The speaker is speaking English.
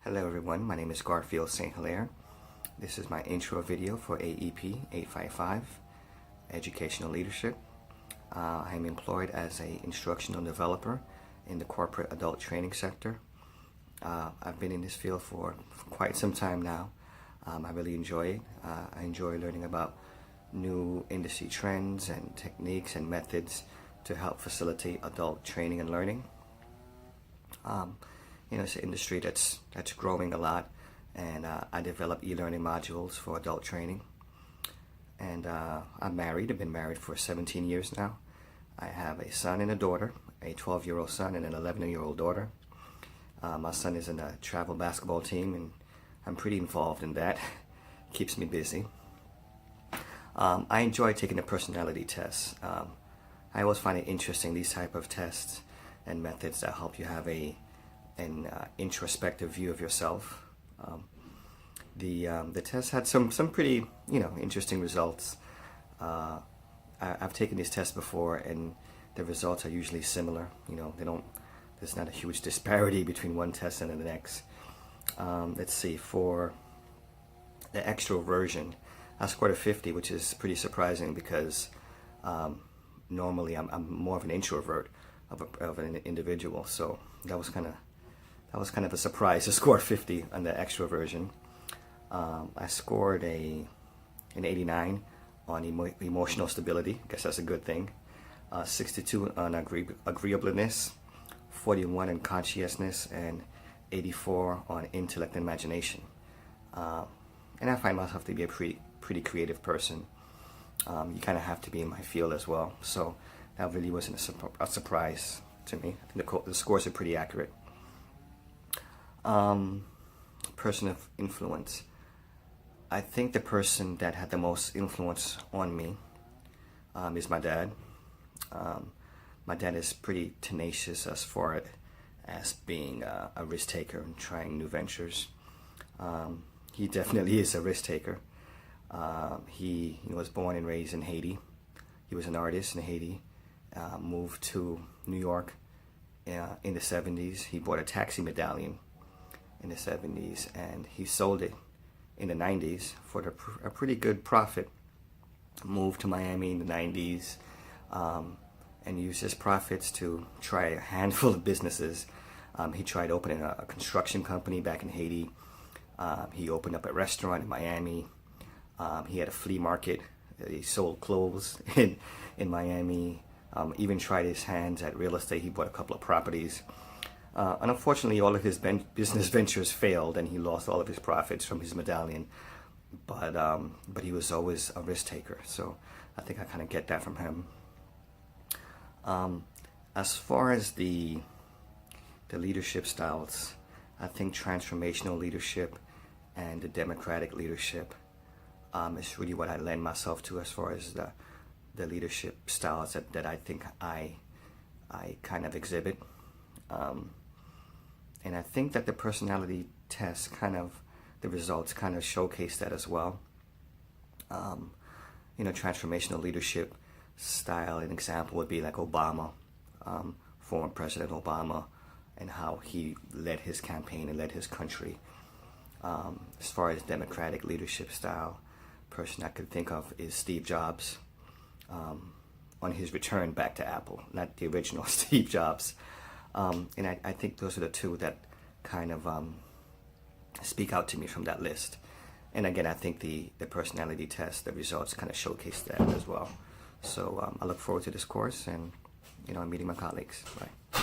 Hello everyone, my name is Garfield St.Hilaire. This is my intro video for AEP 855, Educational Leadership. I'm employed as an instructional developer in the corporate adult training sector. I've been in this field for quite some time now. I really enjoy it. I enjoy learning about new industry trends and techniques and methods to help facilitate adult training and learning. It's an industry that's growing a lot, and I develop e-learning modules for adult training. And I'm married. I've been married for 17 years now. I have a son and a daughter, a 12-year-old son and an 11-year-old daughter. My son is in a travel basketball team, and I'm pretty involved in that. Keeps me busy. I enjoy taking the personality tests. I always find it interesting, these type of tests and methods that help you have an introspective view of yourself. The test had some pretty interesting results. I've taken these tests before, and the results are usually similar. There's not a huge disparity between one test and the next. Let's see, for the extroversion, I scored a 50, which is pretty surprising because normally I'm more of an introvert of an individual, so that was kind of a surprise to score 50 on the extroversion. I scored an 89 on emotional stability. I guess that's a good thing. 62 on agreeableness, 41 on conscientiousness, and 84 on intellect and imagination. And I find myself to be a pretty creative person. You kind of have to be in my field as well, so that really wasn't a surprise to me. I think the scores are pretty accurate. Person of influence. I think the person that had the most influence on me is my dad. My dad is pretty tenacious as far as being a risk taker and trying new ventures. He definitely is a risk taker. He was born and raised in Haiti. He was an artist in Haiti. Moved to New York in the 70s. He bought a taxi medallion in the 70s, and he sold it in the 90s for a pretty good profit. Moved to Miami in the 90s and used his profits to try a handful of businesses. He tried opening a construction company back in Haiti. He opened up a restaurant in Miami. He had a flea market. He sold clothes in Miami. Even tried his hands at real estate. He bought a couple of properties. And unfortunately, all of his business ventures failed, and he lost all of his profits from his medallion. But he was always a risk taker, so I think I kind of get that from him. As far as the leadership styles, I think transformational leadership and the democratic leadership is really what I lend myself to as far as the leadership styles that I think I kind of exhibit. And I think that the personality test the results kind of showcase that as well. Transformational leadership style, an example would be like Obama, former President Obama, and how he led his campaign and led his country. As far as democratic leadership style, person I could think of is Steve Jobs, on his return back to Apple, not the original Steve Jobs. And I think those are the two that kind of speak out to me from that list. And again, I think the personality test, the results kind of showcase that as well. So I look forward to this course, and meeting my colleagues. Bye.